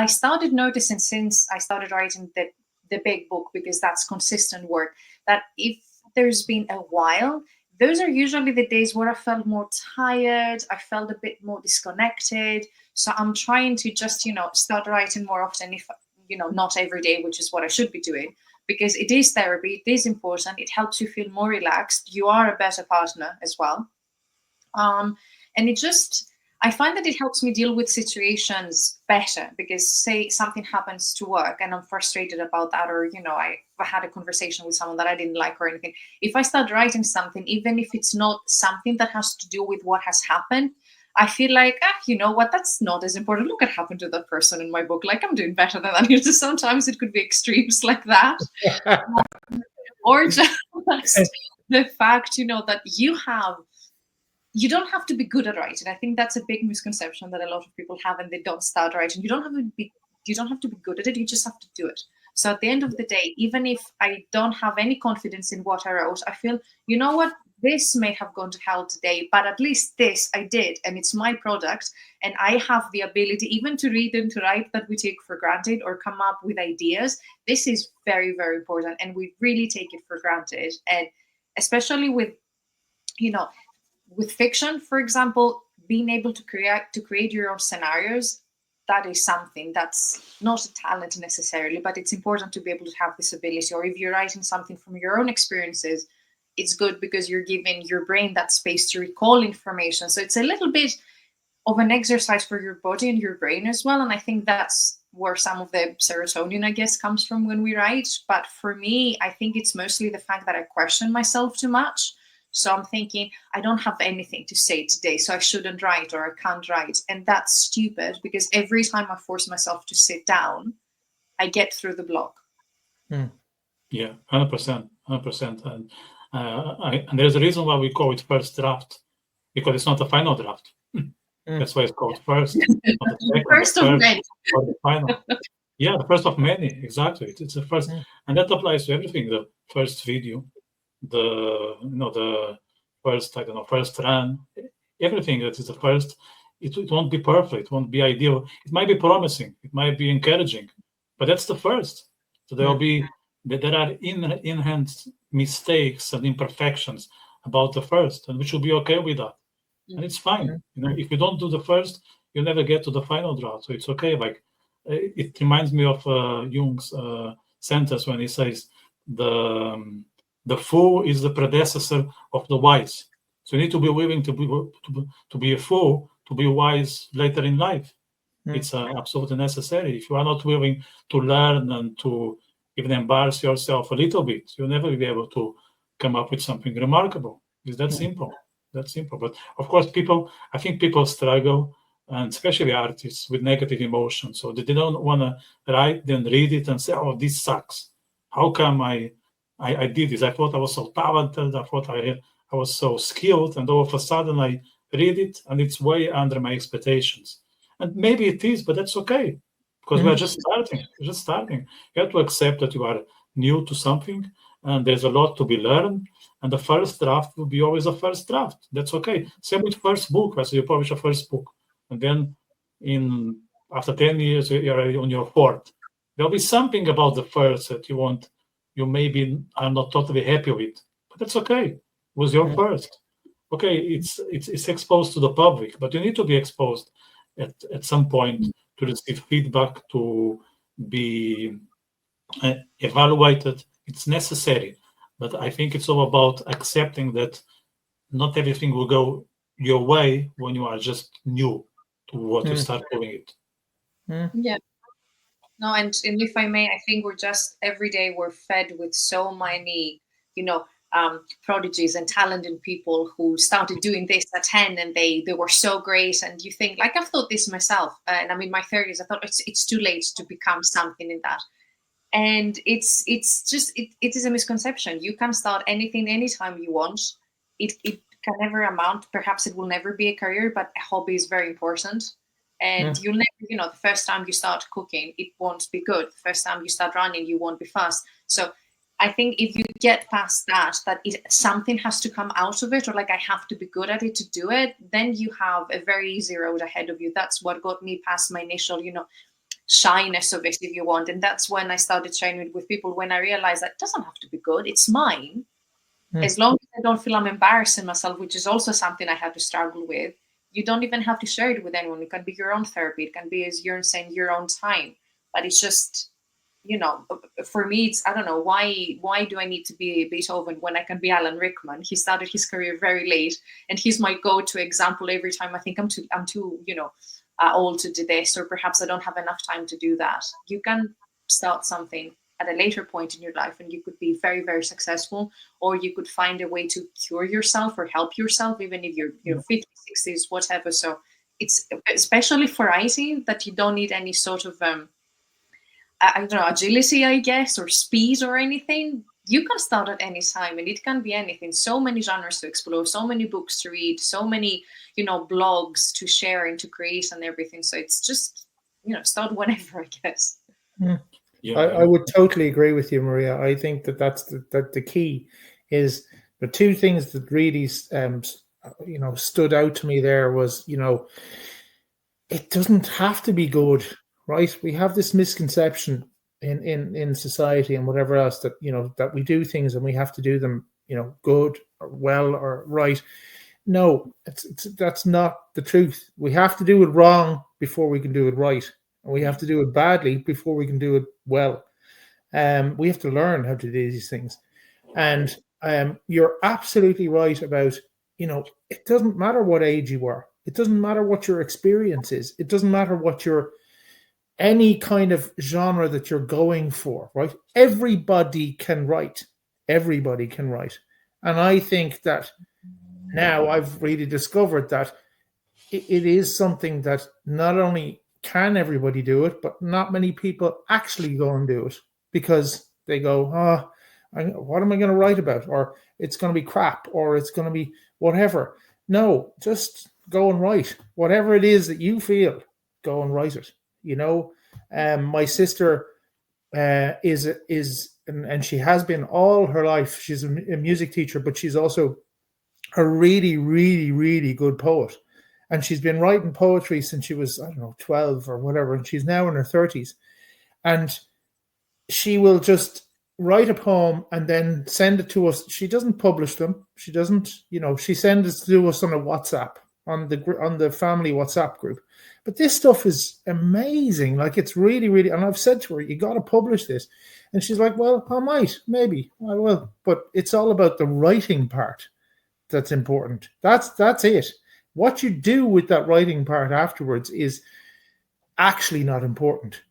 I started noticing since I started writing the big book, because that's consistent work, that if there's been a while, those are usually the days where I felt more tired, I felt a bit more disconnected. So I'm trying to just, start writing more often, if, not every day, which is what I should be doing, because it is therapy, it is important, it helps you feel more relaxed, you are a better partner as well. And I find that it helps me deal with situations better, because say something happens to work and I'm frustrated about that, or, I had a conversation with someone that I didn't like or anything. If I start writing something, even if it's not something that has to do with what has happened, I feel like, you know what, that's not as important. Look what happened to that person in my book. Like, I'm doing better than that. Sometimes it could be extremes like that. Or just the fact, that you don't have to be good at writing. I think that's a big misconception that a lot of people have, and they don't start writing. You don't have to be good at it. You just have to do it. So at the end of the day, even if I don't have any confidence in what I wrote, I feel, you know what, this may have gone to hell today, but at least this I did, and it's my product, and I have the ability even to read and to write that we take for granted, or come up with ideas. This is very, very important, and we really take it for granted. And especially with, with fiction, for example, being able to create your own scenarios, that is something that's not a talent necessarily, but it's important to be able to have this ability. Or if you're writing something from your own experiences, it's good because you're giving your brain that space to recall information. So it's a little bit of an exercise for your body and your brain as well. And I think that's where some of the serotonin, I guess, comes from when we write. But for me, I think it's mostly the fact that I question myself too much. So I'm thinking, I don't have anything to say today, so I shouldn't write, or I can't write. And that's stupid, because every time I force myself to sit down, I get through the block. Yeah, 100%. And there's a reason why we call it first draft, because it's not a final draft. That's why it's called first. Not the First of many. Or the final. Yeah, the first of many, exactly. It's the first, and that applies to everything. The first video, the first, first run, everything that is the first. It won't be perfect, it won't be ideal. It might be promising, it might be encouraging, but that's the first. So there are enhanced mistakes and imperfections about the first, and we should be okay with that. And it's fine. If you don't do the first, you'll never get to the final draft. So it's okay. Like, it reminds me of Jung's sentence when he says, the fool is the predecessor of the wise. So you need to be willing to be a fool to be wise later in life. It's absolutely necessary. If you are not willing to learn and to even embarrass yourself a little bit, you'll never be able to come up with something remarkable. It's that simple. That's simple. But of course, I think people struggle, and especially artists, with negative emotions. So they don't want to write, then read it and say, oh, this sucks. How come I did this? I thought I was so talented. I thought I was so skilled. And all of a sudden I read it and it's way under my expectations. And maybe it is, but that's okay, because we're just starting. You have to accept that you are new to something, and there's a lot to be learned. And the first draft will be always a first draft. That's okay. Same with first book. So you publish a first book, and then after 10 years, you're on your fourth. There'll be something about the first that you maybe are not totally happy with, but that's okay. It was your first. Okay, it's exposed to the public, but you need to be exposed at some point to receive feedback, to be evaluated. It's necessary, but I think it's all about accepting that not everything will go your way when you are just new to what you start doing it. Yeah. No, and if I may, I think every day we're fed with so many, prodigies and talented people who started doing this at 10, and they were so great. And you think, like, I've thought this myself, and I'm in my 30s. I thought it's too late to become something in that. And it is a misconception. You can start anything anytime you want. It can never amount. Perhaps it will never be a career, but a hobby is very important. And you'll never, the first time you start cooking, it won't be good. The first time you start running, you won't be fast. So I think if you get past that something has to come out of it, or like I have to be good at it to do it, then you have a very easy road ahead of you. That's what got me past my initial, shyness of it, if you want. And that's when I started sharing with people, when I realized that it doesn't have to be good, it's mine. As long as I don't feel I'm embarrassing myself, which is also something I had to struggle with, you don't even have to share it with anyone. It can be your own therapy. It can be, as you're saying, your own time. But it's just, for me, it's, I don't know, why do I need to be Beethoven when I can be Alan Rickman? He started his career very late, and he's my go-to example every time I think I'm too old to do this, or perhaps I don't have enough time to do that. You can start something at a later point in your life, and you could be very, very successful, or you could find a way to cure yourself or help yourself, even if you're 50, 60s, whatever. So it's especially for writing that you don't need any sort of I don't know, agility, I guess, or speed or anything. You can start at any time, and it can be anything. So many genres to explore, so many books to read, so many, blogs to share and to create and everything. So it's just, start whenever, I guess. Yeah, I would totally agree with you, Maria. I think that's the key is the two things that really stood out to me there was, it doesn't have to be good, right? We have this misconception in society and whatever else that that we do things and we have to do them good or well or right. No, that's not the truth. We have to do it wrong before we can do it right, and we have to do it badly before we can do it well. We have to learn how to do these things, and you're absolutely right about it doesn't matter what age you are. It doesn't matter what your experience is. It doesn't matter what your any kind of genre that you're going for, right? Everybody can write. Everybody can write. And I think that now I've really discovered that it is something that not only can everybody do it, but not many people actually go and do it because they go, what am I going to write about? Or it's going to be crap, or it's going to be whatever. No, just go and write. Whatever it is that you feel, go and write it. My sister is and she has been all her life. She's a music teacher, but she's also a really, really, really good poet. And she's been writing poetry since she was, 12 or whatever. And she's now in her 30s. And she will just write a poem and then send it to us. She doesn't publish them. She doesn't, she sends it to us on a WhatsApp, on the family WhatsApp group. But this stuff is amazing. Like, it's really, really, and I've said to her, you got to publish this. And she's like, well, I might, maybe I will. But it's all about the writing part that's important. That's it. What you do with that writing part afterwards is actually not important.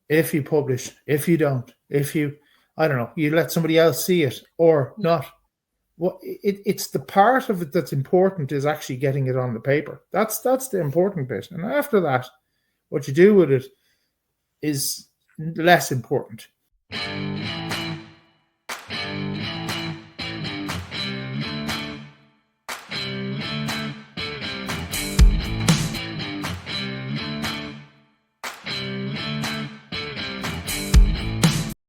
If you publish, if you don't, if you, you let somebody else see it or not. Well, it's the part of it that's important is actually getting it on the paper. That's the important bit. And after that, what you do with it is less important.